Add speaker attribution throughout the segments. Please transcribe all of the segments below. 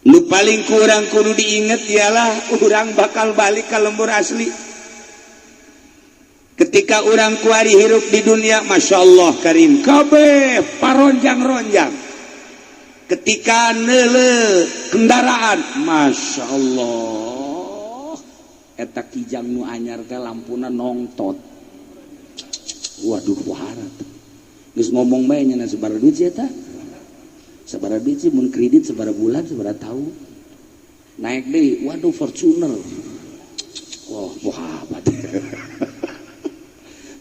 Speaker 1: lu paling kurang kudu diinget ialah urang bakal balik ke lembur asli. Ketika orang kuari hirup di dunia, Masya Allah karim, kabeh paronjang-ronjang. Ketika neule kendaraan, Masya Allah, eta kijang nu anyar teh lampuna nongtot. Waduh warat. Geus ngomong bae nya sabaraha duit sih eta? Sabaraha duit sih mun kredit sabaraha bulan sabaraha tahun. Naik deui, waduh Fortuner. Wah, bohabat.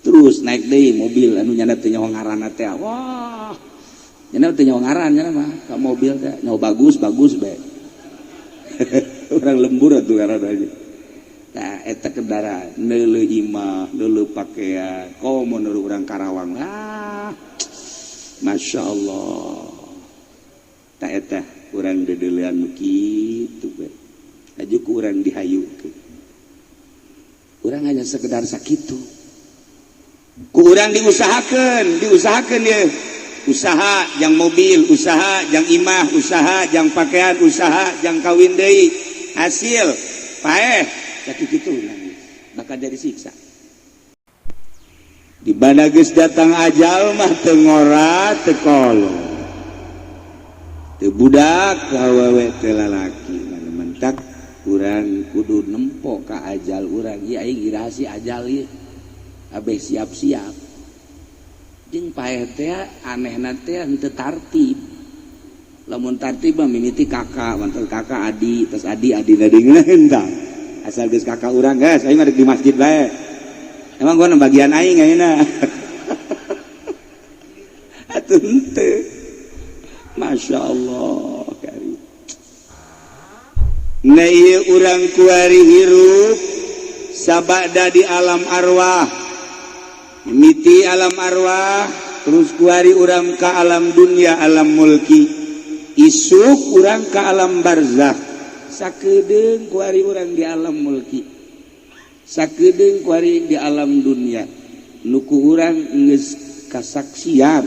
Speaker 1: Terus naik deui mobil anu nyana teh nyaho ngaranna teh. Wah. Nyana teh nyaho ngaran nya mah ka mobil teh nyaho bagus bae. Orang lembur atuh ngaranna aja. Nah, eta kendaraan neuleuh imah, neuleuh pakaian, komo neuleuh urang Karawang. Masya Allah. Tak eta urang dedeulean nu kitu we. Aju ku urang dihayukeun. Urang hanya sekedar sakitu. Ku urang diusahakeun ya. Usaha jang mobil, usaha jang imah, usaha jang pakaian, usaha jang kawin deui. Hasil paeh kitu bakal jadi siksa. Di bana geus datang ajal mah teu ngora teu kolot. Teu budak ka awewe teu lalaki. Mentak urang kudu nempo ka ajal urang. Ieu aing irasi ajal ieu. Abeh siap-siap. Jeung paeh teh anehna teh henteu tartib. Lamun tartib mah mimiti kakak, mantel kakak adi, terus adina deungeuna henteu. Asal geus kakak urang guys, aing ngadeg di masjid bae. Emang gua bagian aing ayeuna. Atuh henteu. Masya Allah karim. Nah ieu urang kuari hirup sabada di alam arwah. Mimiti alam arwah, terus kuari urang ka alam dunia, alam mulki. Isuk urang ka alam barzakh. Sakedeung kuari urang di alam mulki, sakedeung kuari di alam dunia. Nuku urang geus kasaksian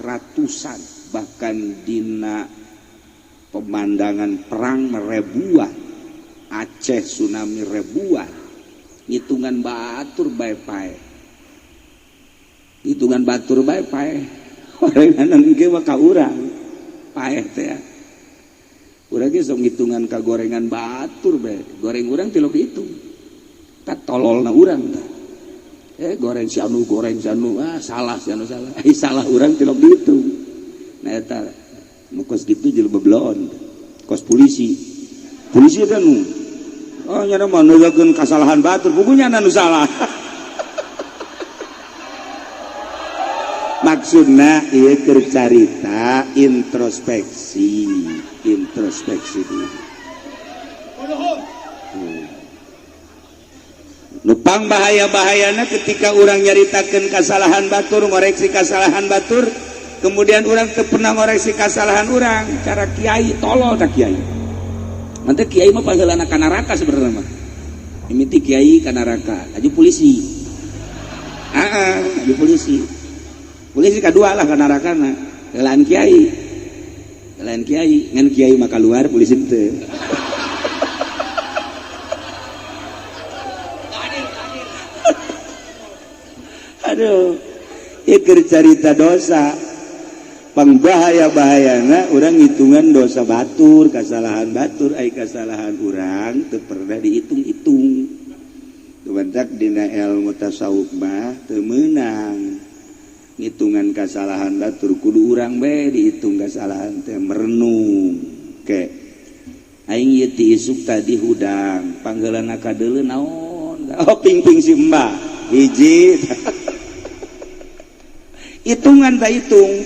Speaker 1: ratusan bahkan dina pemandangan perang ribuan, Aceh tsunami ribuan, hitungan batur bae pae, hitungan batur bae pae. Orangan engke mah ka urang pae teh. Urang ge sok ngitungan ka gorengan batur bae. Goreng urang teh lo dihitung. Tak tololna urang tah. Goreng si anu salah si anu salah. Salah urang teh lo dihitung. Nah eta nu kos kitu jeung beblon. Kos polisi. Polisi kan nu. Oh nya mah neulekeun kasalahan batur, pugunya anu salah. Maksudna ieu keur carita introspeksi dulu. Nupang bahaya-bahayana ketika orang nyaritakeun kasalahan batur, ngoreksi kasalahan batur, kemudian orang teu pernah ngoreksi kasalahan orang. Cara kiai tolol tak kiai. Mantep kiai mah panggeulana ka neraka sebenarnya mah. Mimiti kiai ka neraka, aju polisi. Aju polisi. Polisi kadua lah ka nerakana. Lain kiai. Lain kiai, ngan kiai mah keluar polisi teu. Aduh, ieu keur carita dosa. Pangbahaya-bahayana urang ngitungan dosa batur, kasalahan batur, ai kasalahan urang teu pernah dihitung-hitung. Tumantak dina ilmu tasawuf mah teu meunang. Ngitungan kasalahan batur kudu urang bae dihitung kasalahan teh merenung. Ke aing ieu ti isuk tadi hudang, panggeulana kadeuleu naon? Oh ping-ping si Mbah. Hiji. Hitungan tak hitung.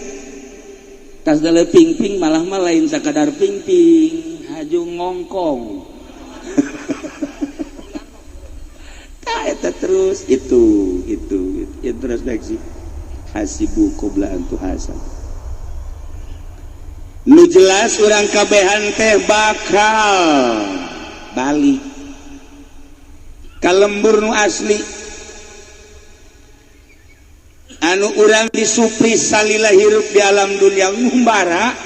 Speaker 1: Tas dale ping-ping malah mah lain sakadar ping-ping, haju ngongkong. Tah eta terus itu introspeksi. Hasibu qabla an tuhasab. Nu jelas urang kabehan teh bakal balik ka lembur nu asli. Anu urang disupri salila hirup di alam dunia ngumbara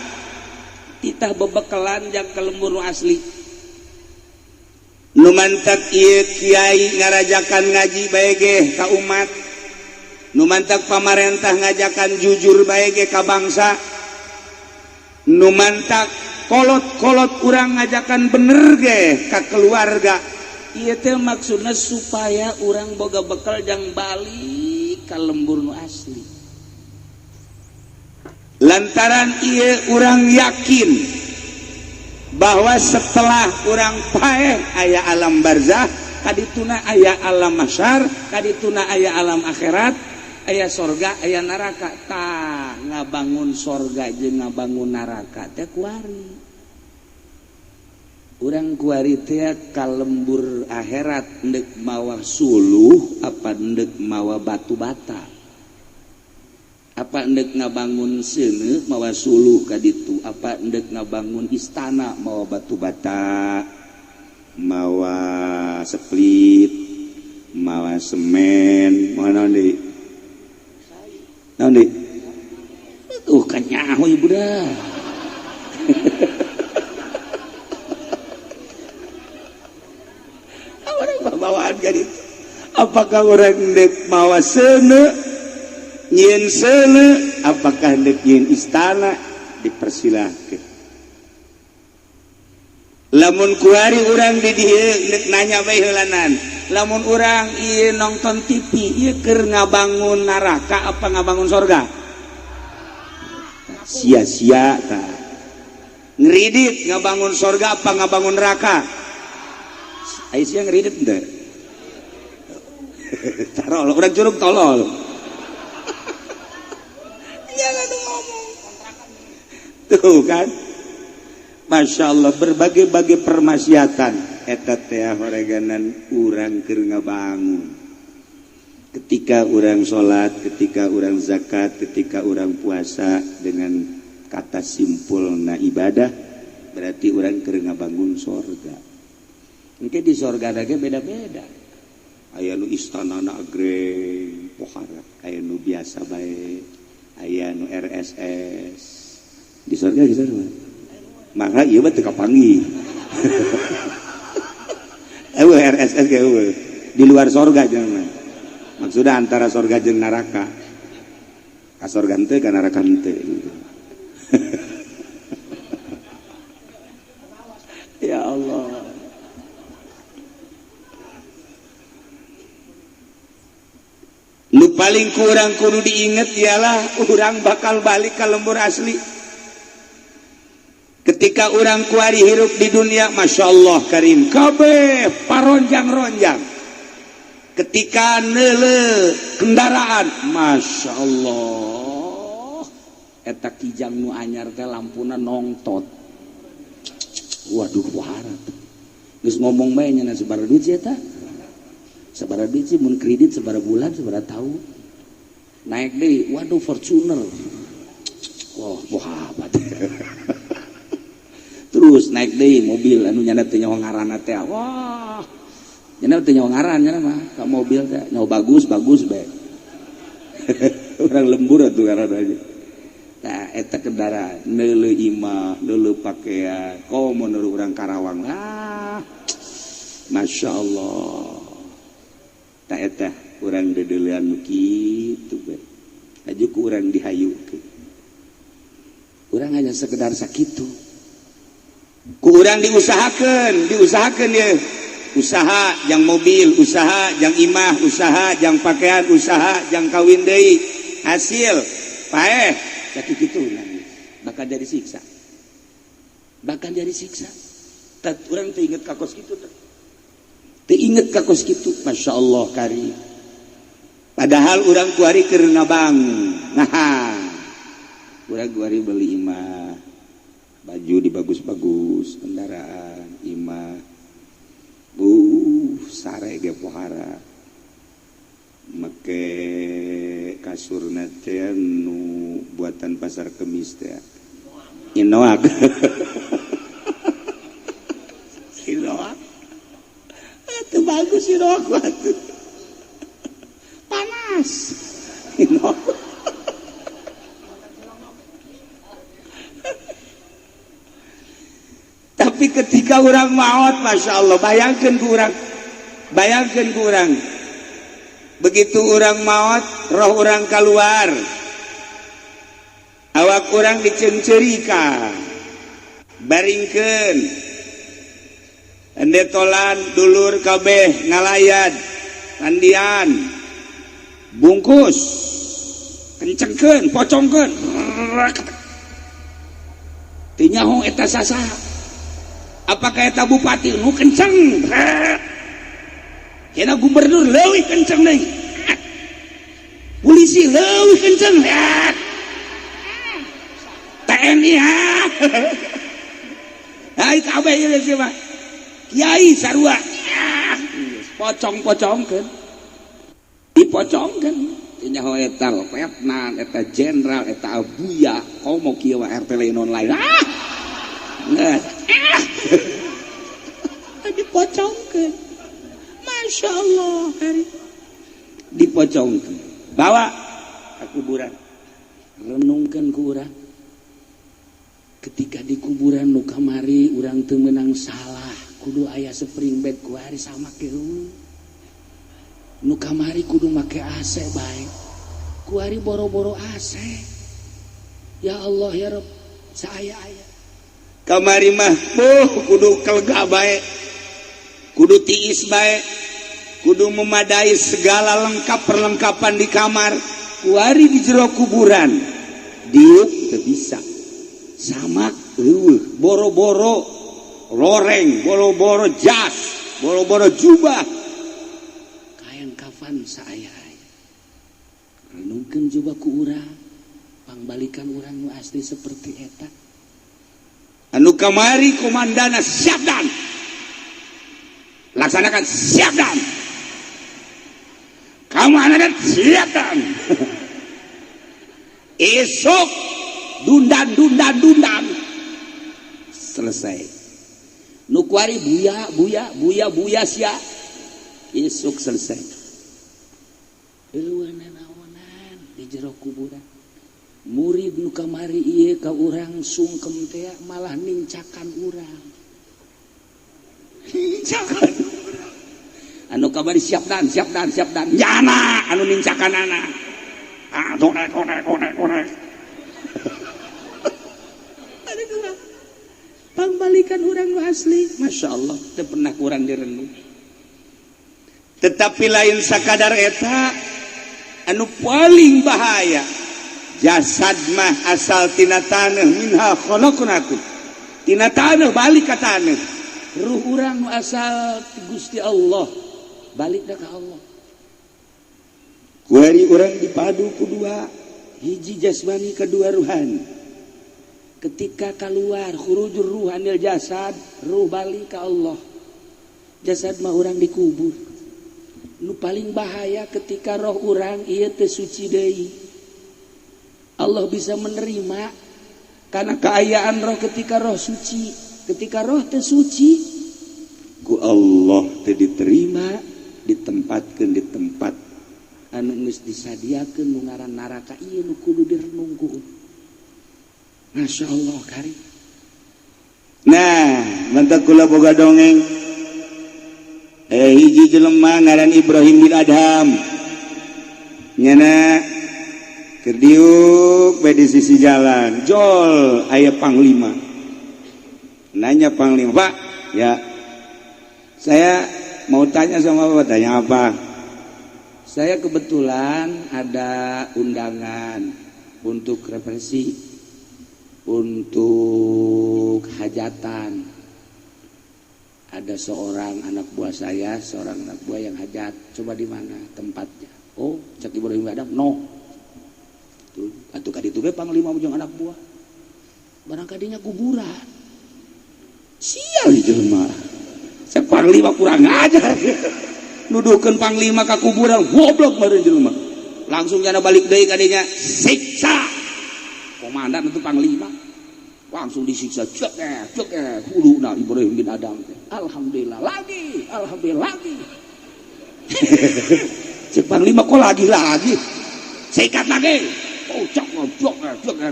Speaker 1: titah bebekelan jang ke lembur asli. Nu mantak ieu kiai ngarajakan ngaji bae ge ka umat. Nu mantak pamarentah ngajakan jujur bae ge ka bangsa. Nu mantak kolot-kolot urang ngajakan bener ge ka keluarga. Ieu teh maksudna supaya urang boga bekal jang balik ka lembur nu asli. Lantaran ieu urang yakin bahwa setelah urang paeh aya alam barzah, kadituna aya alam mahsyar, kadituna aya alam akhirat, aya sorga, aya neraka. Tah ngabangun sorga jeung ngabangun neraka teh kuari. Urang kuari teh ka lembur akhirat endek mawa suluh apa endek mawa batu bata. Apa endek ngabangun seuneu mawa suluh ka ditu, apa endek ngabangun istana mawa batu bata, mawa split, mawa semen, mawa naon deui? Naon deui? Kan nyaho ibu dah. Orang bawaan ka ditu. Apakah orang endek mawa seuneu nyin seuneu, apakah hendak nyin istana? Dipersilahkan. Lamun kuari urang di dieu hendak nanya bae heulanan, lamun urang ieu nonton TV ieu keur ngabangun neraka apa ngabangun sorga? Sia-sia tah. Ngridit ngabangun sorga apa ngabangun neraka? Aya sia ngridit teu? Tarol urang curug tolol. Tuh kan, Masya Allah, berbagai-bagai permaksiatan eta teh horeganan urang keur ngabangun. Ketika urang sholat, ketika urang zakat, ketika urang puasa dengan kata simpulna ibadah, berarti urang keur ngabangun sorga. Engke di sorga ge beda-beda. Aya nu istanana agreng pohara, aya nu biasa bae, aya nu RSS. Di surga gitu mah. Maka ieu mah teu kapanggih. RSS ge eueuh. Di luar surga jangan. Maksudnya antara surga jeung neraka. Ka surga teu ka neraka teu. Ya Allah. Nu paling kurang kudu diinget ialah urang bakal balik ka lembur asli. Ketika orang kuari hirup di dunia, Masya Allah karim, kabeh paronjang-ronjang. Ketika neule kendaraan, Masya Allah, eta kijang nu anyar teh lampuna nongtot. Waduh warat. Geus ngomong bae nya sabaraha duit sih eta? Sabaraha duit sih mun kredit sabaraha bulan sabaraha tahun. Naik deui, waduh Fortuner. Wah, bohabat. Terus naik deui mobil anu nyana teh nyawa ngaranna teh. Wah. Nyana teh nyawa ngaran nyana mah ka mobil teh nyawa bagus bae. Urang lembur atuh ngaranna aja. Tah eta kendaraan neuleuh imah, neuleuh pakaian, komo neuleuh urang Karawang. Masya Allah. Tah eta urang deudeulean nu kitu bae. Aju ku urang dihayukeun. Urang hanya sekedar sakitu. Ku urang diusahakeun ya. Usaha jang mobil, usaha jang imah, usaha jang pakaian, usaha jang kawin deui. Hasil paeh sakitu kitu bakal jadi siksa. Bakal jadi siksa. Tat urang teu inget ka kos kitu teh. Teu inget ka kos kitu, Masya Allah karim. Padahal urang kuari keur ngabangun. Nah, urang kuari beli imah. Baju dibagus-bagus, kendaraan, imah, sare ge pohara, make kasurna teh nu buatan pasar kemis teh, Inoak, Inoak, itu bagus Inoak batu, panas, Inoak. tapi ketika orang maut, Masya Allah, bayangkan kurang begitu orang maut, roh orang keluar, awak orang dicencerika, baringkeun, endetolan dulur kabeh ngalayad, tandian, bungkus, kencengkeun, pocongkeun, tinyaho eta sasaha, apakah eta bupati nu kenceng, kena gubernur leuwih kenceng deui, polisi leuwih kenceng, TNI hai kabeh ieu sih mah kiai sarua pocong-pocongkeun dipocongkeun tinyaho eta letnan eta jenderal eta abuya komo kieu RT lain online geus dipocongkeun Masya Allah dipocongkeun bawa ke kuburan renungkeun ku urang ketika di kuburan nu kamari urang teu meunang salah kudu aya spring bed ku hari sama keun nu kamari kudu make AC bae ku hari boro-boro AC ya Allah ya Rabb saaya-aya kamari mah kudu kelega bae kudu tiis bae kudu memadai segala lengkap perlengkapan di kamar ku hari di jero kuburan diuk teu bisa sama boro-boro loreng, boro-boro jas, boro-boro jubah, kain kafan saaya-aya. Renungkeun jubah ku urang, pangbalikan urang nu asli seperti eta. Anu kamari komandana siap dan, laksanakan siap dan, komandan siap dan. Esok dundan selesai nu kuari buya sia isuk selesai eueunan di jero kuburan murid nu kamari ieu ka urang sungkem teh malah nincakan urang anu kamari siap dan nyana anu nincakanana korek pangbalikan orang nu asli Masya Allah teu pernah kurang direnung tetapi lain sakadar eta anu paling bahaya jasad mah asal tina taneuh minha khalaqnakum tina taneuh balik ka taneuh ruh urang nu asal ti Gusti Allah balik da ka Allah kuari urang dipadu ku dua hiji jasmani kedua ruhani ketika keluar khurujur ruhanil jasad ruh balik ke Allah jasad mah orang dikubur nu paling bahaya ketika roh orang ieu teu suci deui Allah bisa menerima karena keayaan roh ketika roh suci ketika roh teu suci ku Allah teu diterima ditempatkeun di tempat anu geus disadiakeun nu ngaran neraka ieu nu kudu direnungkeun Masya Allah kari. Nah, mantak kula boga dongeng. Hiji jelema ngaran Ibrahim bin Adham. Nyana keur diuk bae di sisi jalan. Jol aya panglima. Nanya panglima, "Pak, ya. Saya mau tanya sama Bapak, tanya apa?" Saya kebetulan ada undangan untuk represi untuk hajatan ada seorang anak buah saya seorang anak buah yang hajat coba di mana tempatnya oh cak Ibrahim Adam no tuh atuh kaditu ge panglima jeung anak buah barang kadinya kuburan sial jelema sa panglima kurang ajar nuduhkeun panglima ka kuburan goblok meureun jelema langsung jana balik deui kadinya siksa komandan itu panglima langsung disiksa cek huluna Ibrahim bin Adam alhamdulillah lagi cek panglima kok lagi sikat lagi cok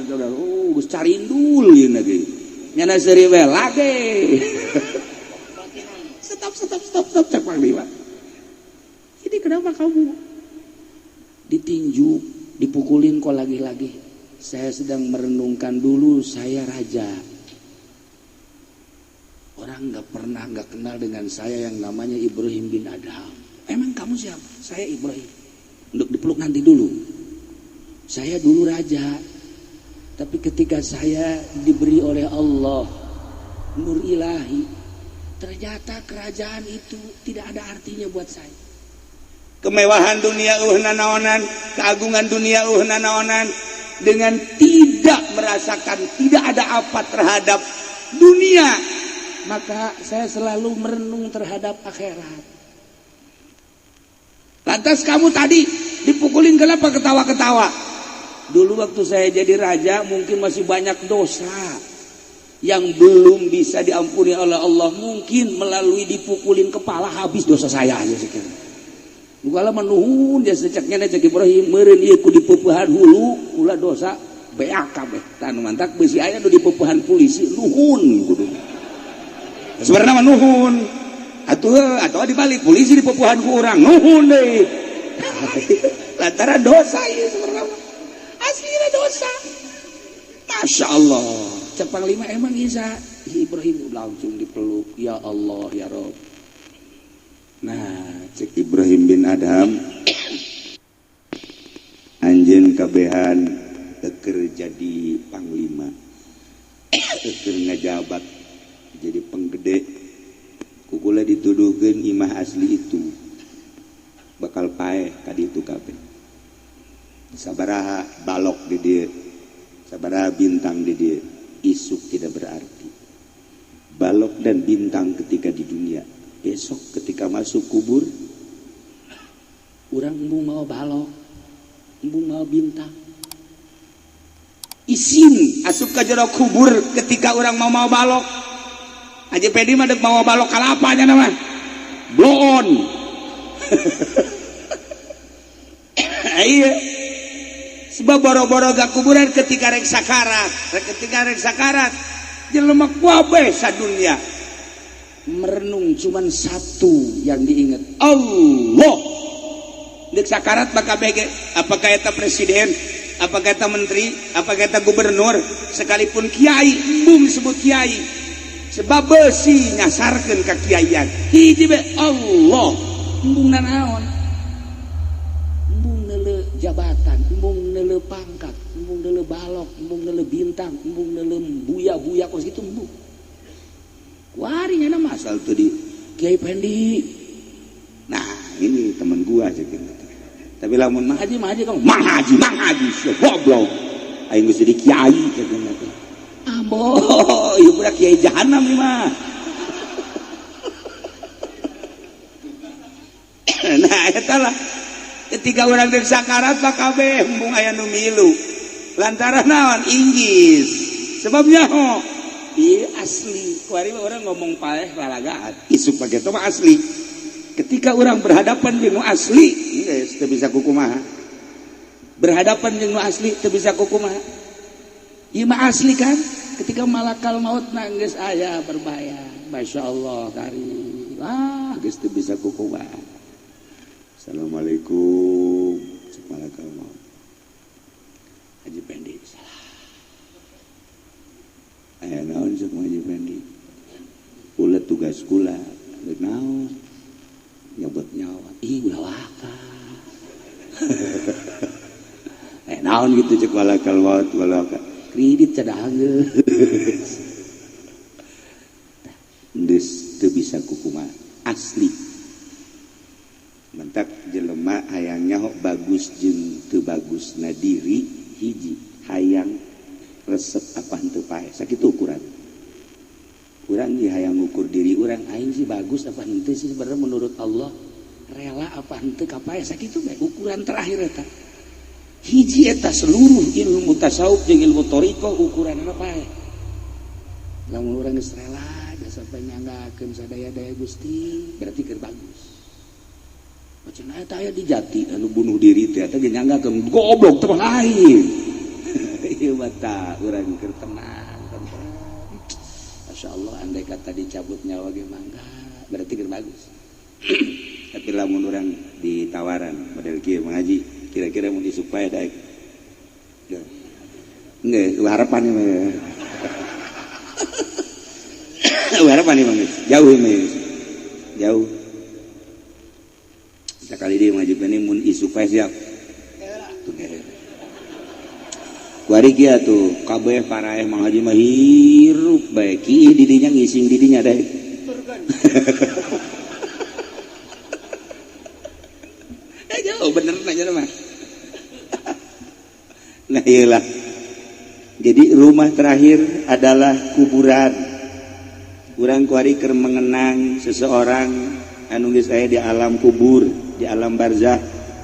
Speaker 1: geus carindul ieu lagi nyana seuri we lagi stop cek panglima. Ini kenapa kamu ditinju, dipukulin kok lagi-lagi? Saya sedang merenungkan dulu saya raja. Orang nggak kenal dengan saya yang namanya Ibrahim bin Adham. Emang kamu siapa? Saya Ibrahim. Untuk dipeluk nanti dulu. Saya dulu raja. Tapi ketika saya diberi oleh Allah nur ilahi, ternyata kerajaan itu tidak ada artinya buat saya. Kemewahan dunia nanaonan, keagungan dunia nanaonan, dengan tidak merasakan tidak ada apa terhadap dunia, maka saya selalu merenung terhadap akhirat. Lantas kamu tadi dipukulin kenapa ketawa-ketawa? Dulu waktu saya jadi raja mungkin masih banyak dosa yang belum bisa diampuni oleh Allah. Mungkin melalui dipukulin kepala habis dosa saya aja sekarang. Bukalah menuhun dia secaknya cek Ibrahim meureun ieu ku dipupuhan hulu ulah dosa beak kabeh. Tanu mantak beusi aya nu dipupuhan polisi nuhun kudu. Sebenarnya mah nuhun. Atuh dibalik polisi dipupuhan ku urang nuhun deui. Lantaran dosa ieu sebenarnya. Aslinya dosa. Masya Allah. Cek panglima emang Isa Ibrahim langsung dipeluk. Ya Allah ya Rabb. Nah, cek Ibrahim bin Adham anjeun kabehan keur jadi panglima, keur ngajabat jadi penggede, kukula dituduhkeun imah asli itu bakal paeh ka ditu kabeh. Sabaraha balok di dieu, sabaraha bintang di dieu, isuk tidak berarti. Balok dan bintang ketika di dunia. Besok ketika masuk kubur, orang embung mau balok, embung mau bintang. Isin asup ke jero kubur ketika orang mau balok. Aja pedi mah dek mau balok kalapanya nama, bloon. Iya, sebab boro-boro gak kuburan ketika rek sakarat, jelema kuabe sadunya. Merenung cuman satu yang diingat, Allah. Dek sakarat maka bege apakah eta presiden, apakah eta menteri, apakah eta gubernur, sekalipun kiai embung disebut kiai sebab besi nyasarkeun ka kiaian hiji be Allah. Embung nanaon? Embung neuleuh jabatan, embung neuleuh pangkat, embung neuleuh balok, embung neuleuh bintang, embung neuleuh buya-buya kos kitu embung. Warinya nama asal tuh di Kiai Pendi. Nah ini teman gua aja gitu. Tapi lamun Mang Haji kamu Mang Haji siap goblok. Aing geus jadi kiai cenah teh. Ambo, ieu budak kiai jahanam nih mah. Nah eta lah ketika urang deuk sakarat mah kabeh embung aya nu milu. Lantaran naon inggis. Sebabnya iya asli. Kuari orang ngomong paeh lalagaan. Isuk pake itu mah asli. Ketika orang berhadapan dengan asli, guys, teu bisa kukumaha. Berhadapan dengan asli, teu bisa kukumaha. Ieu mah asli kan? Ketika malakal maut nangis aya berbahaya. Masya Allah karim. Ah, geus teu bisa kukumaha. Assalamualaikum. Cek malakal maut. Haji Pendi. Aya naon cek Haji Pendi? Ulah tugas kula, geus naon? Nyabot nyawa. Ih ulah waka. Naon gitu cek malakal maut waka. Kredit cadang geus. Deus teu bisa kukumaha asli. Mentak jelema hayang nyaho bagus jeung teu bagusna diri hiji hayang resep apa henteu paeh sakitu ukuran. Urang ge hayang ngukur diri urang aing sih bagus apa henteu sih sebenarnya menurut Allah rela apa henteu ka paeh sakitu bae ukuran terakhir eta. Hiji eta seluruh ilmu tasawuf jeung ilmu thariqah ukuranna paeh. Lamun urang geus rela sampai nyanggakeun sadaya-daya Gusti berarti keur bagus. Macam eta aya di Jati anu bunuh diri teh eta ge nyanggakeun goblok teh lain. Ieu mata urang keur tenang. Masya Allah andai kata dicabut nyawa ge mangga berarti keur bagus. Tapi lamun orang ditawaran model kieu mengaji, kira-kira mau supaya daek. Enggak, harapan mah. Harapan nih Bang. Jauh nih. Jauh. Sekali dia ngaji ini mun isu supaya siap. Kuari kia tuh kabeh paraeh Mang Haji mah hirup bae kieu di dinya ngising di dinya daek. Jauh bener aja mah. Nah iyalah. Jadi rumah terakhir adalah kuburan. Urang kuari keur mengenang seseorang anu geus aya di alam kubur, di alam barzakh.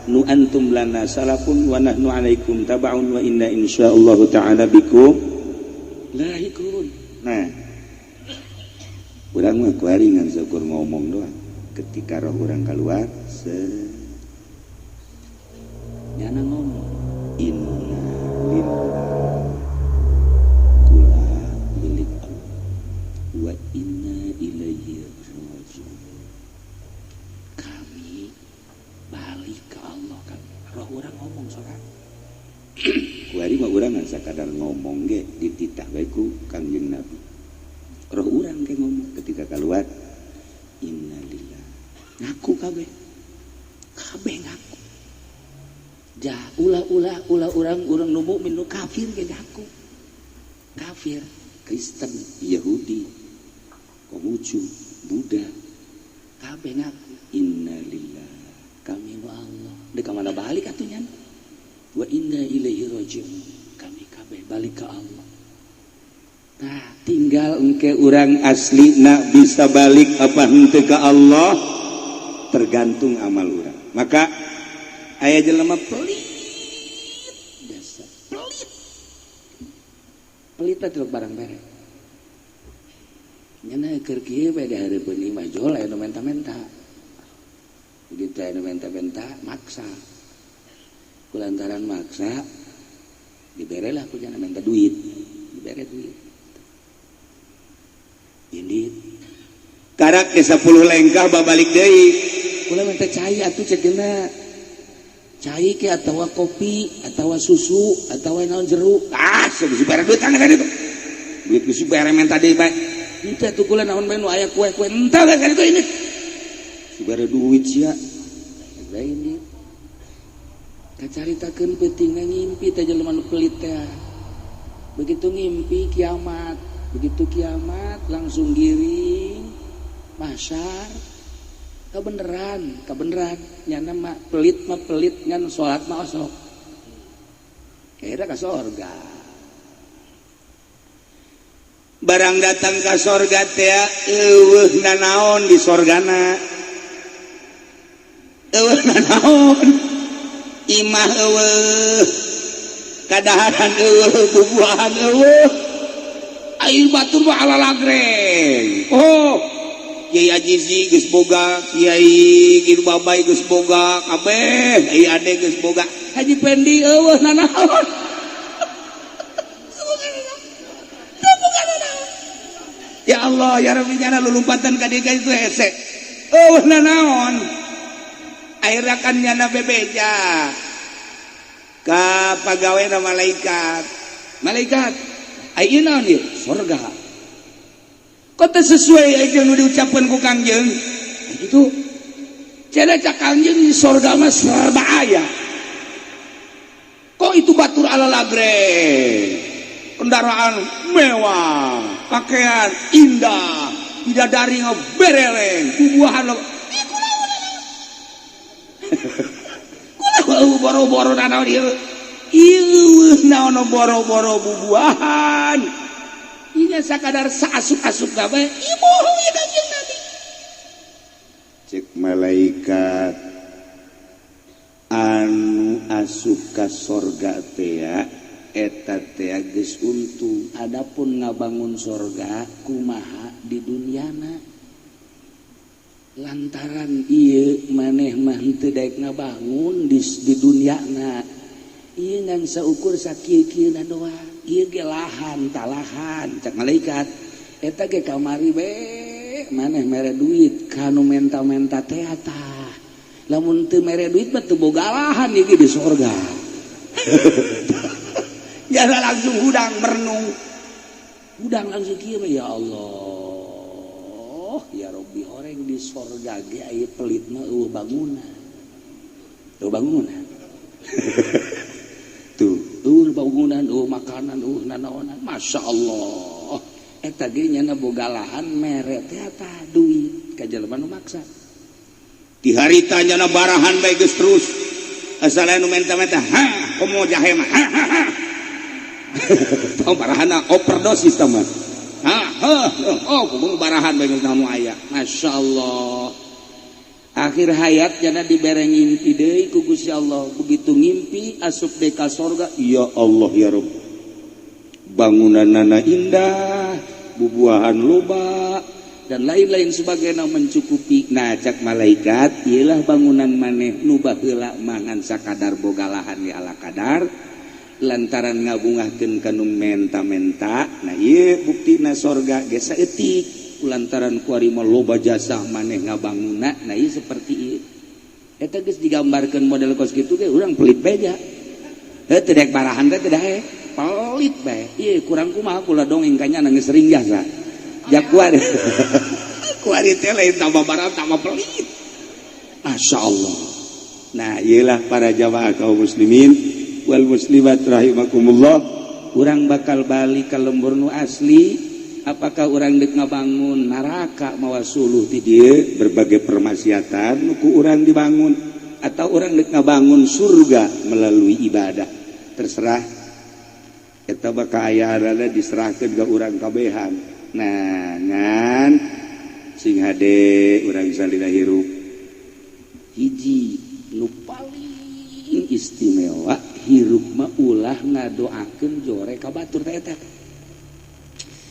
Speaker 1: Nu antum lana salafun wa nahnu alaikum tabaun wa inna insyaallah taala bikum lahiqun. Nah, urang mah kuari ngan syukur ngomong doang. Ketika roh urang keluar, nyana ngomong inna lillahi kula milik Allah wa inna ilaihi rajiun. Kami balik ke Allah kan. Roh urang ngomong sorak. Kuari mah urang ngan sakadar ngomong ge dititah bae ku Kangjeng Nabi. Roh urang ge ngomong ketika keluar inna lillahi. Ngaku kabeh. Kabeh ngaku. Ja ulah urang nu mukmin nu kafir ge ngaku. Kafir, Kristen, Yahudi, Konghucu, Buddha. Kabeh ngaku inna lillahi. Kami wa Allah. Dek mana balik atunya? Wa inna ilaihi rajiun. Kami kabeh balik ke Allah. Nah, tinggal engke urang aslina bisa balik apa henteu ke Allah tergantung amal urang. Maka aya jelema pelit. Dasar pelit. Pelit teh barang bere. Nyana keur kieu bae di hareupeun imah jol aya nu menta-menta. Begitu aya nu menta-menta maksa. Kulantaran maksa diberelah ku cenah minta duit. Dibere duit. Ini karak ke 10 lengkah babalik deui. Kula minta cai atuh cegeuna. Cai ke atawa kopi atawa susu atawa naon jeruk. Ah, sabere duit kana itu. Duit ku sabere minta deui bae. Henteu atuh kula naon bae nu aya kue-kue entah kan itu ini. Sabere duit sia. Ini kacaritakeun peuting ngimpi teh jelema nu pelit teh. Begitu ngimpi kiamat. Begitu kiamat langsung giring masyar kebeneran nyana mah pelit ngan sholat mah osok kira ka sorga barang datang ka sorga teh eueuh nanaon di sorgana eueuh nanaon imah eueuh kadaharan eueuh bubuahan eueuh air batur mah ala lagreng. Oh, Kiai Ajizi geus boga, Kiai Giru Babai geus boga, kabeh Kiai Ade geus boga. Haji Pendi eueuh nanaon. Ya Allah, ya Rabbi nyana lulumpatan ka dieu itu hese. Eueuh nanaon. Akhirna kan nyana bebeja. Ka pagaweana malaikat. Malaikat ayeuna ieu surga. Kota sesuai aja nu diucapkan ku Kangjeng. Itu cenah cak Kangjeng di surga mah serba aya. Kok itu batur ala lagreng. Kendaraan mewah, pakaian indah, bidadari ngabereleng, bubuahan kunaon boro-boro nanaon ieu. Ieu naon boro-boro bubuahan. Inya sakadar saasuk-asuk gawe ibu ya Kangjeng Nabi. Cek malaikat anu asup ka sorga teh eta teh geus untung. Adapun ngabangun sorga kumaha di duniana. Lantaran ieu maneh mah teu daek ngabangun di duniana. Ieu ngan saukur sakieu-kieuna doang. Ieu ge lahan talahan cak malaikat eta ge kamari be
Speaker 2: maneh mere duit kanu menta-menta teh tah lamun teu mere duit mah teu boga lahan ieu di surga. Jana langsung hudang merenung hudang langsung kieu ya Allah ya Rabbi horeng di surga ge aya pelit mah eueuh bangunan tuh bangunan makanan nanaonan masya Allah eta ge nya boga lahan mere teh tah duit ka jelema nu maksa
Speaker 1: di harita nya barahan bae geus terus asal anu menta-menta komo jahe mah tong barahana overdosis tah mah kudu barahan bae geus anu aya masya Allah. Akhir hayat jana dibere ngimpi deui ku Gusti Allah begitu ngimpi asup deui ka surga ya Allah ya Rabb bangunanna indah bubuahan loba dan lain-lain sebagainya mencukupi nah cak malaikat ialah bangunan maneh nu baheula mangan sakadar boga lahan di ala kadar lantaran ngabungahkeun kanu menta-menta nah ieu buktina surga ge saeutik lantaran kuari mah loba jasa maneh ngabangunna nah ieu seperti ieu eta geus digambarkeun model kos kitu ge urang pelit beja teu daek barahan teh teu daek pelit bae ieu kurang kumaha kula dongeng kanya geus sering jasa jak kuari kuari teh lain tambah barang tambah pelit masya Allah. Nah ieulah para jamaah kaum muslimin wal muslimat rahimakumullah urang bakal balik ka lembur nu asli. Apakah orang dek ngabangun neraka mawa suluh ti dieu berbagai permaksiatan nuku urang dibangun atau orang dek ngabangun surga melalui ibadah terserah eta bakal aya rada diserahkeun ka urang kabehan. Nah ngan sing hade urang salila hirup hiji nu paling istimewa hirup mah ulah ngadoakeun jore ka batur teh eta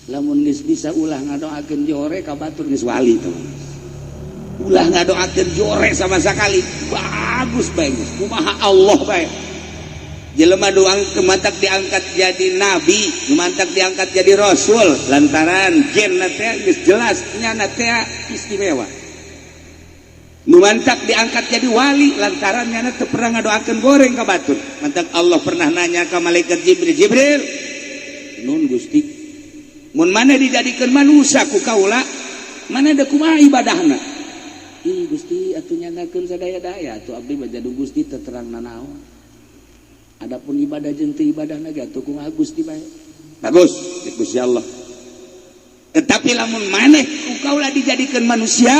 Speaker 1: lamun geus bisa ulah ngadoakeun jore ka batur geus wali tuh. Ulah ngadoakeun jore sama sekali. Bagus bae geus. Kumaha Allah bae. Jelema doang kemantak diangkat jadi nabi, kemantak diangkat jadi rasul lantaran jenna teh geus jelas nyana teh istimewa. Nu mantak diangkat jadi wali lantaran nyana teu pernah ngadoakeun goreng ka batur. Mantak Allah pernah nanya ka malaikat Jibril, "Nun Gusti, mun mana dijadikan manusia ku kaula mana ada kumaha ibadahna?" "Ih Gusti atuh nyandakeun sadaya-daya atuh abdi bajadu Gusti teu terang nanaon. Adapun ibadah jeung teu ibadahna ge atuh kumaha Gusti bae." Bagus, Gusti Allah. Tetapi lamun maneh ku kaula dijadikan manusia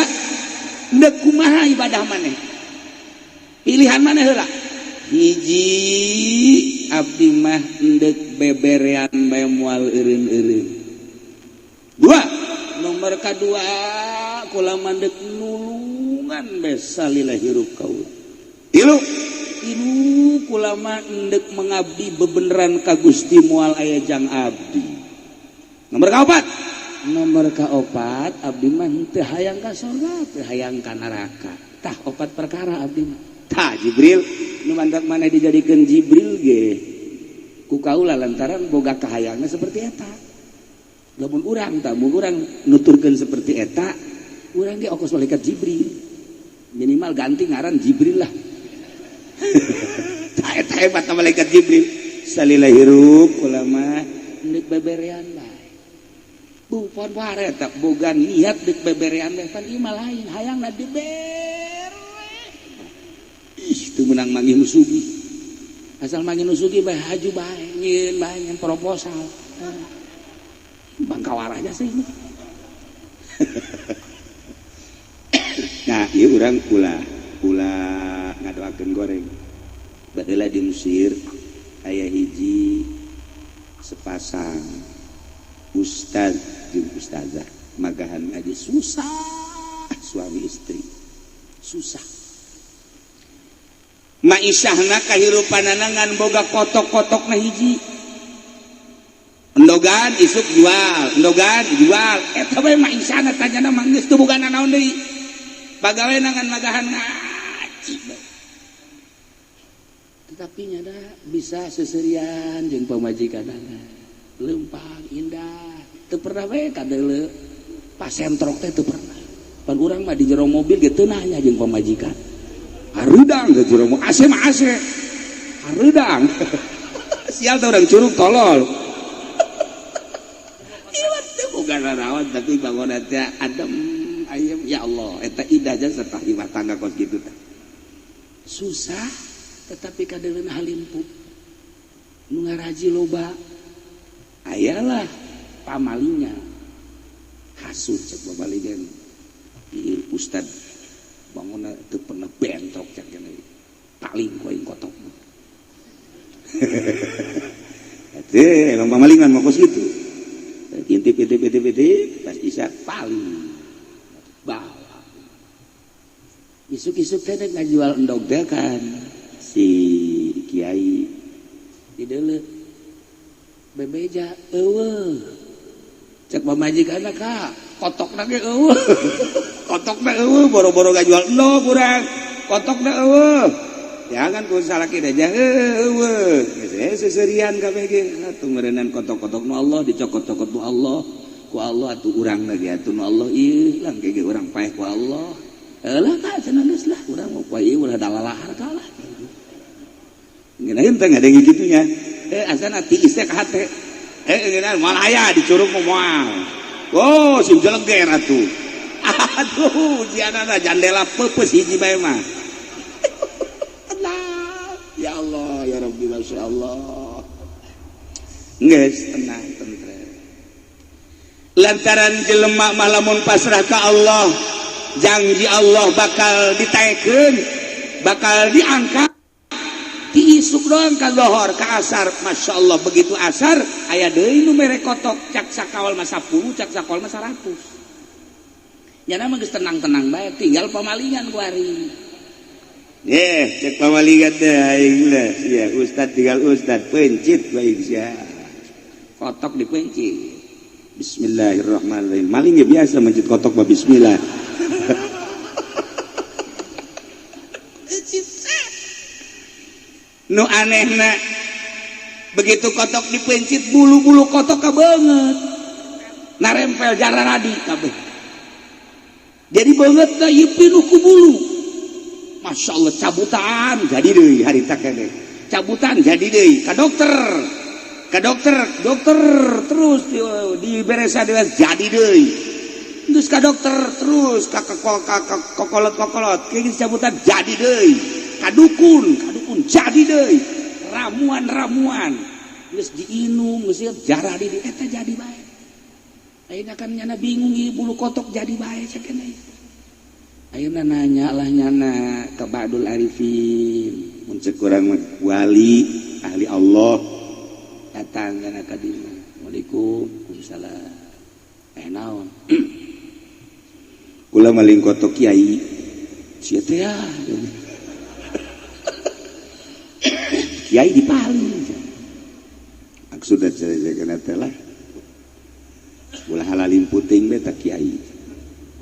Speaker 1: endek kumaha ibadah maneh? Pilihan maneh heula. Hiji abdi mah endek beberean bae moal eureun-eureun. Dua, nomor kedua kula mandek nulungan besalila hirup kaula. Tilu kula mandek mengabdi bebeneran ka Gusti moal aya jang abdi. Nomor kaopat abdi mah teu hayang ka surga, teu hayang ka neraka. Tah opat perkara abdi mah. Tah Jibril nu mantak maneh dijadikeun Jibril ge ku kaula lantaran boga kahayangna seperti eta. Lamun urang nuturkeun seperti eta urang ge ongkos malaikat Jibril minimal ganti ngaran Jibril lah. Tah eta hebat malaikat Jibril salila hirup ulama neuk beberean bae bu pon ware eta boga niat deuk beberean teh pan ieu mah lain hayangna dibere ih teu meunang manggih nu sugih asal manggih nu sugih bae haju bae nyieun proposal bangkawar aja sih. Nah ieu urang ulah ngadoakeun goreng baheula di Mesir aya hiji sepasang ustaz jeung ustazah magahan ngaji susah suami istri susah maisyahna kahirupanana ngan boga kotok-kotokna hiji endogan isuk jual eta bae maisyahna tanyana mah geus teu boga nanaon deui pagawe nangan magahan ngaji tetapi nyada bisa seserian jeung pamajikanana lempang indah teu pernah bae kadeuleu
Speaker 2: pas sentrok teh teu pernah. Pan urang mah di jero mobil ge teu nanya jeung pamajikan. Hareudang ge jero mobil AC mah AC. Hareudang. Sial teh urang curug tolol. Iwat teh boga narawan tapi bangunan teh adem ayem ya Allah eta indah aja serta iwat tangga kos kitu teh. Susah tetapi kadeuleuh halimpu. Nu ngaraji loba. Ayalah pamalingnya hasut cek babaligen ieu ustad bangunna teu pernah bentrok cek kana paling ku aing kotok teh emang pamalingan mah kos kitu intip pas isya paling bawa isuk-isuk teh ngajual endog teh kan si kiai di deuleu bebeja eueuh cek pamajikanna ka kotokna ge eueuh kotokna eueuh boro-boro ngajual endog urang kotokna eueuh jangan ku salaki da jah eueuh geus seserian kabeh ge atuh meureunnan kotok-kotok nu Allah dicokot-cokot nu Allah ku Allah atuh urang ge atuh nu Allah ieu lang ge urang paeh ku Allah eulah ka cenah geus lah urang mah poe ieu ulah dalalahar kalah ngeunaheun teh ngadenge gitunya asana tiis teh ka hate ngeunaheun moal aya di curug moal oh sim jeleger atuh aduh jianana jandela peupeus hiji bae mah ya Allah ya Rabbi masyaallah geus tenang tentrem lantaran jelema mah lamun pasrah ka Allah janji Allah bakal ditaekeun bakal diangkat diisuk doang ka lohor ka asar masyaallah begitu asar aya deui nu mere kotok cak sakawal mah 10 cak sakawal mah 100 nya mah geus tenang-tenang bae tinggal pamalingan ku ari cek pamalingan teh aing lah ya ustad tinggal ustad pencit bae sia kotok dipencit bismillahirrahmanirrahim maling ge biasa mencit kotok mah bismillah nu anehna begitu kotok dipencit bulu-bulu kotok kabeungeut narempel jararadi kabeh jadi beungeut teh ieu pinuh ku bulu masyaallah cabutan jadi deui harita kene cabutan jadi deui ka dokter terus diberesa deui jadi deui terus ka dokter terus ka kokolot kieu cabutan jadi deui ka dukun jadi deui ramuan geus diinum geus jarah di eta jadi bae ayeuna kan nyana bingung ieu bulu kotok jadi bae sakene ayeuna nanya lah nyana ka Ba'dul Arifin mun ceuk urang wali ahli Allah datang nyana ka dieu Waalaikumsalam naon kula maling kotok kiai sia teh ya kiai dipaling maksudna jaga teh lah ulah halalin puting beta kiai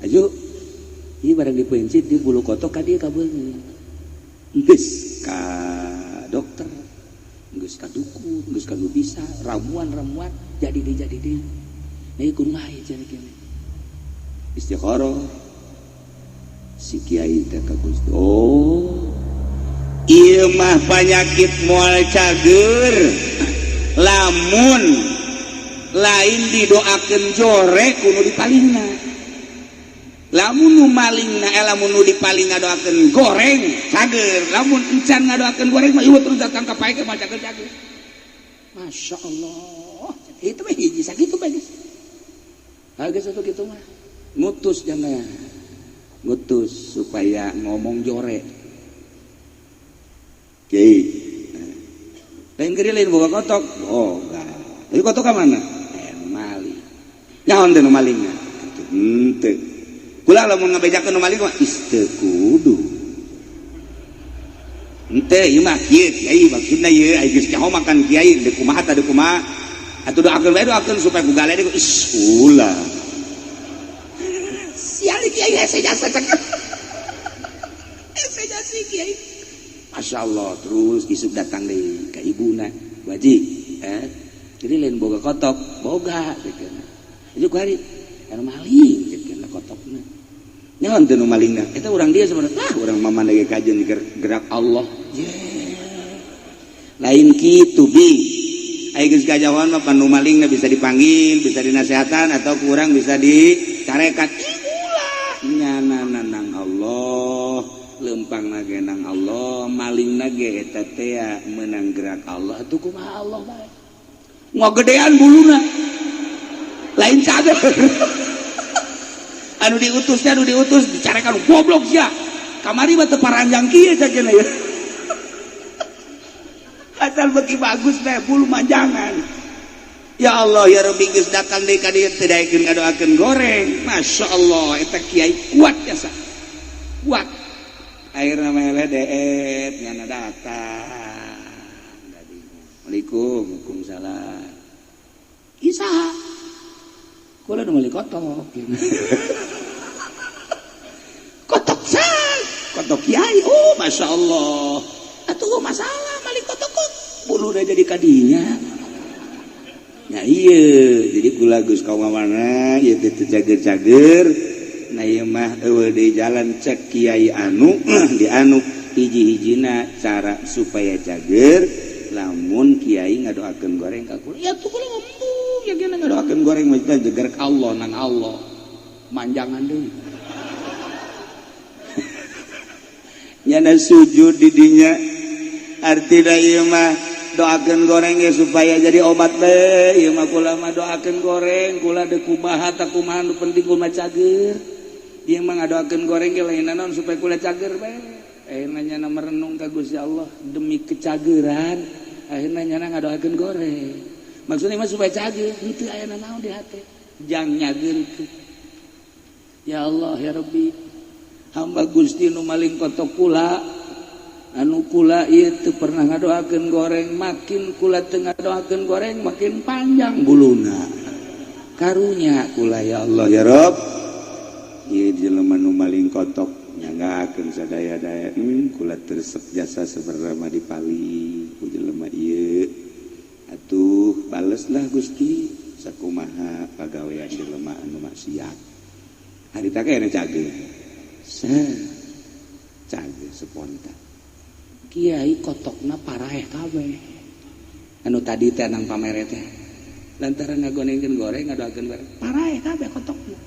Speaker 2: ajo ieu barang dipencit di bulu kotok ka dieu ka beungeut geus ka dokter geus ka dukun geus ka nu bisa ramuan jadi deui nah ieu kumaha cenah kene istikharah si kiai teh ka Gusti ieu mah penyakit moal cager lamun lain didoakeun jore kudu dipalingna lamun nu malingna lamun nu dipaling ngadoakeun goreng cager lamun encan ngadoakeun goreng mah ieu terus datang ka pae ke mah cager masyaallah itu mah hiji sakitu bae geus geus atuh kitu mah ngutus jangan ngutus supaya ngomong jore kiai lain gerilin boga kotok enggak tapi kotok ka mana maling nyaon teh nu malingna henteu kula lamun ngabejakeun nu maling mah isteu kudu henteu ieu mah kieu kiai maksudna ieu aya geus nyaho makan kiai deuk kumaha tah deuk kumaha atuh doakeun bae doakeun supaya ku galede ulah sial kiai hese jasa cek hese jasa kiai Masya Allah terus isuk datang deh ke ibuna waji jadi lain boga kotok boga itu hari maling ceuk kotokna nyaon teu nu malingna eta urang dia sebenarnya urang mama lagi kajian gerak Allah lain kitu bi aya geus kajawan mah panu malingna bisa dipanggil bisa dinasehatan atau kurang bisa dicarekat ulah nyana nang Allah lempang nage nang Allah maling nage eta teh meunang gerak Allah atuh kumaha Allah bae ngogedean buluna lain cager anu diutus dicarekan goblok sia kamari mah teu paranjang kieu cakeuna ya asal beki bagus teh bulu manjangan ya Allah ya Rabbi geus datang deui ka dieu teu daekeun ngadoakeun goreng masyaallah eta kiai kuat jasa kuat akhirna mele deet nyana datang Assalamualaikum salam isaha kula nu meuli kotok kotok sah kotok kiai oh masyaallah atuh masalah meuli kotok bulu udah jadi kadinya ya iya jadi kula geus ka mana ieu teh cager-cager nah ieu mah eueuh di jalan cek kiai anu di anu hiji-hijina cara supaya cager lamun kiai ngadoakeun goreng ka kula ya tuh kula ngomong ya geuna ngadoakeun goreng mah teh jeger ka Allah nang Allah manjangan deui nyana sujud di dinya artina ieu mah doakeun goreng ya supaya jadi obat bae ieu mah kula mah doakeun goreng kula deuk kumaha tah kumaha nu penting kula cager ieu mah ngadoakeun goreng ge lain naon supaya kula cager bae akhirna nyana merenung ka Gusti Allah demi kecageran akhirna nyana ngadoakeun goreng maksudnya mah supaya cager henteu aya naon di hate jang nyageurkeun ya Allah ya Rabbi hamba Gusti nu maling kotok kula anu kula ieu teu pernah ngadoakeun goreng makin kula teu ngadoakeun goreng makin panjang buluna karunya kula ya Allah ya Rabb ieu jelema nu maling kotok nyanggakeun sadaya-daya kula tresep jasa sabarama dipali ku jelema ieu atuh baleslah Gusti sakumaha pagawean jelema anu maksiat harita ge anu cager cager spontan kiai kotokna paraeh kabeh anu tadi teh nang pamere teh lantaran ngagonengkeun goreng ngadoakeun goreng paraeh kabeh kotokna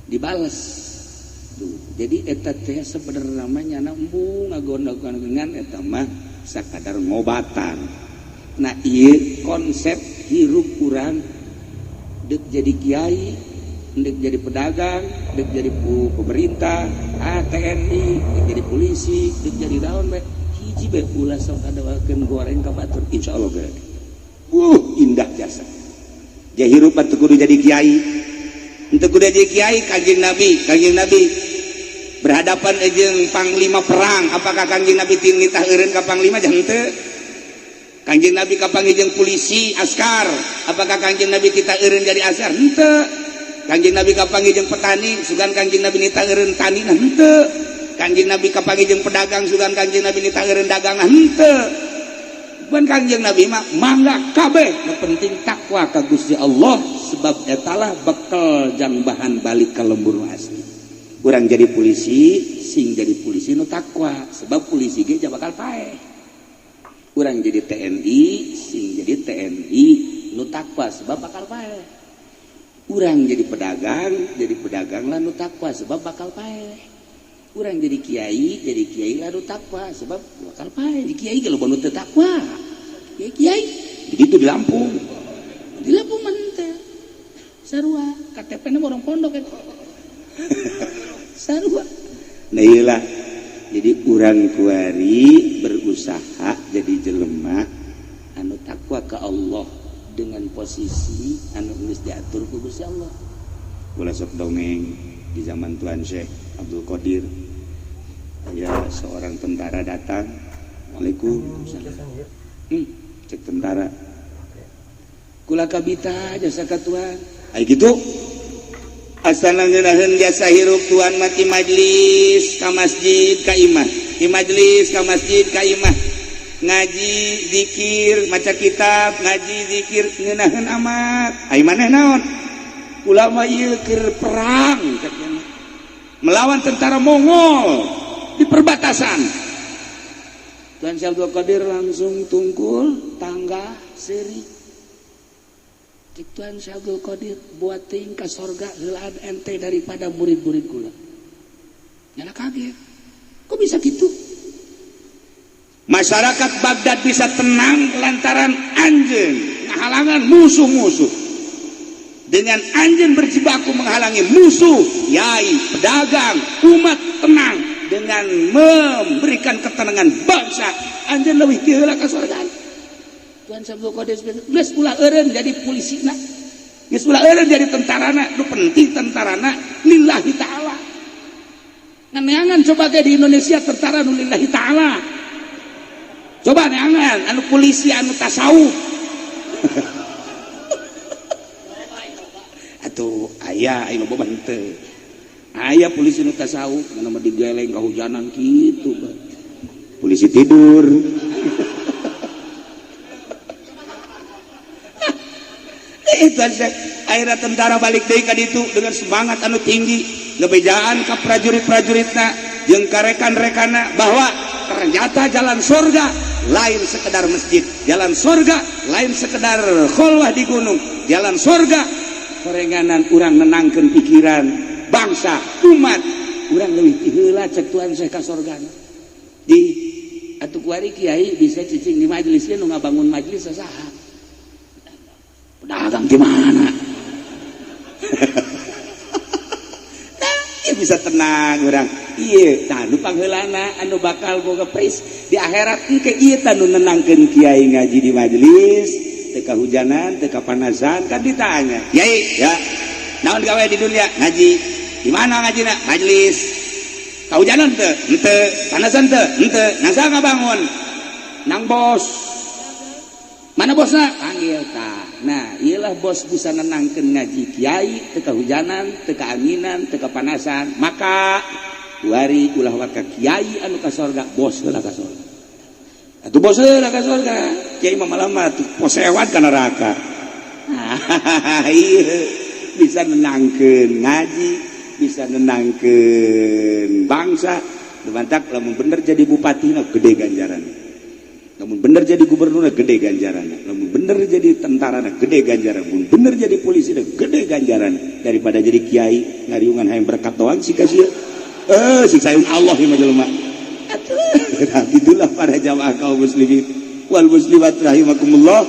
Speaker 2: dibales tuh jadi eta teh sebenarnya namanya embung ngagondakeun eta mah sakadar ngobatan nah ieu konsep hirup urang deuk jadi kiai deuk jadi pedagang deuk jadi pemerintah TNI deuk jadi polisi deuk jadi daun bae hiji bae ulah sok ngadoakeun goreng ka batur insyaallah bae indah jasa jah hirup teu kudu jadi kiai henteu kudu jadi kiai kanjeng Nabi berhadapan jeung panglima perang apakah kanjeng Nabi nitah eureun ka panglima jah henteu kanjeng Nabi kapanggih jeung polisi askar apakah kanjeng Nabi kita eureun jadi askar henteu kanjeng Nabi kapanggih jeung petani sugan kanjeng Nabi nitah eureun tani henteu kanjeng Nabi kapanggih jeung pedagang sugan kanjeng Nabi nitah eureun dagangan henteu ban kanjeng Nabi mah mangga kabeh nu penting takwa ka Gusti Allah sebab etalah bekal jang bahan balik ka lembur asli urang jadi polisi sing jadi polisi nu takwa sebab polisi ge bakal paeh urang jadi TNI sing jadi TNI nu takwa sebab bakal paeh urang jadi pedagang lah nu takwa sebab bakal paeh urang jadi kiai lah nu takwa sebab bakal paeh di kiai ge loba nu teu takwa kiai jadi itu di Lampung menteh sarua KTP-na orang pondok eta sarua nah iyalah jadi urang kuari berusaha jadi jelema anu takwa ke Allah dengan posisi anu geus diatur ku Gusti Allah. Kula sok dongeng di zaman Tuan Syekh Abdul Qadir aya seorang tentara datang. Waalaikumsalam. Cek tentara. Kula kabita jasa ka Tuan. Ai gitu. Asana ngeunaheun jasa hirup Tuan mati majlis ka masjid ka imah. Di majlis ka masjid ka imah. Ngaji zikir maca kitab ngaji zikir ngeunaheun amat ai maneh naon ulama ieu keur perang melawan tentara Mongol di perbatasan. Tuan Syekh Abdul Qadir langsung tungkul tangga seri. Tuan Syekh Abdul Qadir buat ting ka sorga heulaan ente daripada murid-murid kula. Nyana kaget. Kok bisa gitu? Masyarakat Baghdad bisa tenang lantaran anjeun ngahalangan musuh-musuh. Dengan anjeun berjibaku menghalangi musuh, yai, pedagang, umat tenang dengan memberikan ketenangan bangsa. Anjeun leuwih ti heula ka surga. Tuan Abdul Qadir geus ulah eureun jadi polisina. Geus ulah eureun jadi tentarana, nu penting tentarana lillahi taala. Neangan coba ge di Indonesia tentara nu lillahi taala. Coba neangan anu polisi anu tasawuf. Atuh aya anu boba henteu. Aya polisi nu tasawuf anu mah digeleng kahujanan kitu, polisi tidur. Itu aja. Akhirnya tentara balik deui ka ditu dengan semangat anu tinggi, ngebejaan ka prajurit-prajuritna jeung ka rekan-rekanna bahwa ternyata jalan surga lain sekedar masjid, jalan surga lain sekedar kholwah di gunung, jalan surga perenganan urang nenangkeun pikiran bangsa umat urang leuwih ti heula cek Tuhan Syekh ka surgana. Di atuh kuari kiai bisa cicing di majelis nu ngabangun majelis saha? Pedagang di mana? Nah, bisa tenang urang. Ieu tah nu pangheulana anu bakal boga pris di akhirat engke ieu tah nu nenangkeun kiai ngaji di majelis, teu kahujanan, teu kapanasan, kan ditanya. Kiai, ya. Naon gawe di dunia? Ngaji. Di mana ngajina? Majelis. Kahujanan teu? Henteu. Panasan teu? Henteu. Nasa ngabangun? Nang bos. Mana bosna? Panggil tah. Nah, iyalah bos bisa nenangkeun ngaji kiai, teu kahujanan, teu kaanginan, teu kapanasan. Maka wari ulah warga kiai anu ka surga, bos heula ka surga. Atuh bos heula ka surga. Kiai mah malah mah posewan ka neraka. Ieu bisa nenangkeun ngaji, bisa nenangkeun bangsa. Demantak lamun bener jadi bupati gede ganjaran. Lamun bener jadi gubernur gede ganjaran. Lamun bener jadi tentara gede ganjaran. Lamun bener jadi polisi gede ganjaran daripada jadi kiai ngariungan hayang berkat doang sih kasih. Siksaun Allah ya majelma. Itulah para jamaah kaum muslimin wal muslimat rahimakumullah,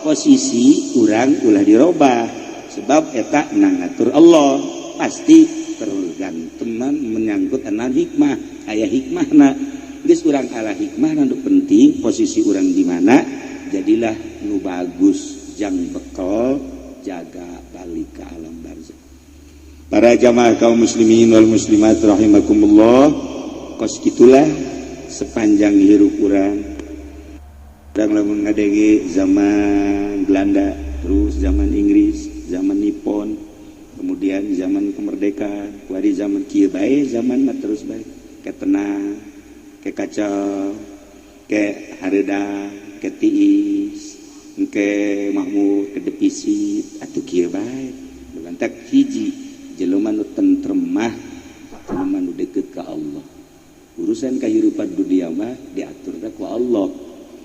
Speaker 2: posisi urang ulah dirobah sebab eta nangatur Allah pasti tergantungan menyangkut anak hikmah aya hikmahna geus urang ala hikmahna nu penting posisi urang di mana jadilah nu bagus jang bekal jaga balik ke alam barzakh. Para jamaah kaum muslimin wal muslimat rahimakumullah, kos gitulah sepanjang hirup urang lamun ngadenge zaman Belanda, terus zaman Inggris, zaman Nippon, kemudian zaman kemerdekaan, kuari zaman kieu bae zaman mah terus bae, ke tenang, ke kacau, ke hareuda, ke tiis, ke mahmud, ke depisit, atuh kieu bae. Lantak hiji jelema nu tentrem mah jelema nu deukeut ka Allah. Urusan kehidupan dunia mah diatur ku Allah.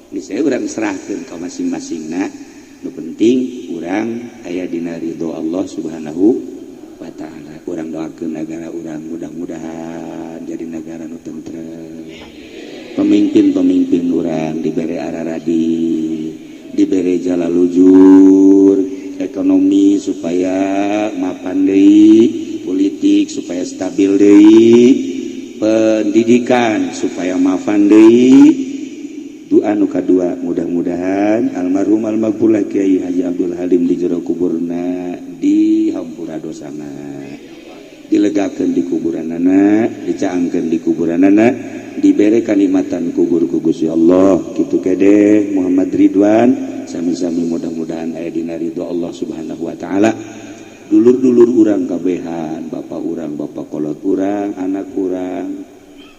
Speaker 2: Ini saya urang serahkeun ka masing-masingna. Nu penting urang aya dina ridho Allah Subhanahu wa taala. Urang doakeun negara urang mudah-mudahan jadi negara nu tentrem. Pemimpin-pemimpin urang dibere araradi, dibere jalan lujur, ekonomi supaya mapan deui, politik supaya stabil deui, pendidikan supaya mapan deui. Doa nu kadua mudah-mudahan almarhum almaghfurlah Kiai Haji Abdul Halim di jero kuburna dihampura dosana, dilegakeun di kuburanana, dicaangkeun di kuburanana, dibere kalimatan kubur ku Gusti Allah. Kitu kede Muhammad Ridwan sami-sami mudah-mudahan aya dina ridho Allah Subhanahu wa taala. Dulur-dulur urang kabehan, bapak urang, bapak kolot urang, anak urang,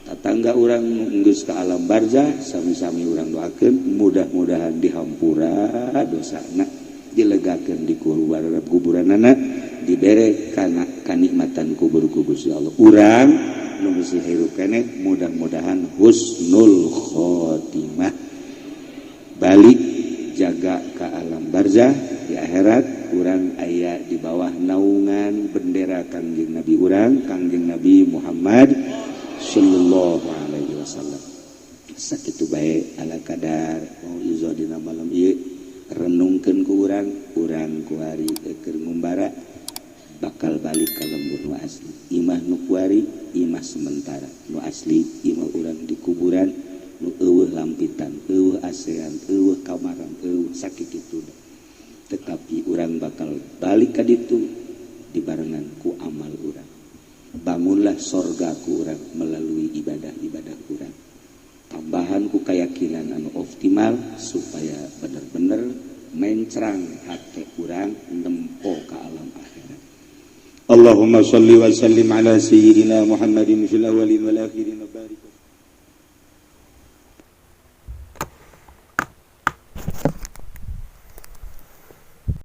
Speaker 2: tatangga urang geus ka alam barzakh, sami-sami urang doakeun mudah-mudahan dihampura dosana, dilegakeun di kuburanana,
Speaker 1: dibere kana kanikmatan kubur Gusti Allah. Urang nu geus hirup keneh mudah-mudahan husnul khotimah. Balik jaga ke alam barzah di akhirat urang aya di bawah naungan bendera Kangjeng Nabi urang Kangjeng Nabi Muhammad sallallahu alaihi wasallam. Sakitu bae ala kadar mau izo dina malam ieu renungkeun ku urang kuari keur ngumbara bakal balik ka lembur nu asli. Imah nu kuari imah sementara, nu asli imah urang di kuburan nu eueuh lampitan, eueuh asean, eueuh kamaran, eueuh sakitu. Tetapi urang bakal balik ka ditu dibarengan ku amal urang. Bangunlah sorga ku urang melalui ibadah-ibadah urang. Tambahan ku keyakinan anu optimal supaya bener-bener mencrang hati urang nempo ka alam akhirat. Allahumma shalli wa sallim ala sayyidina Muhammadin fil awwalin wal akhirin.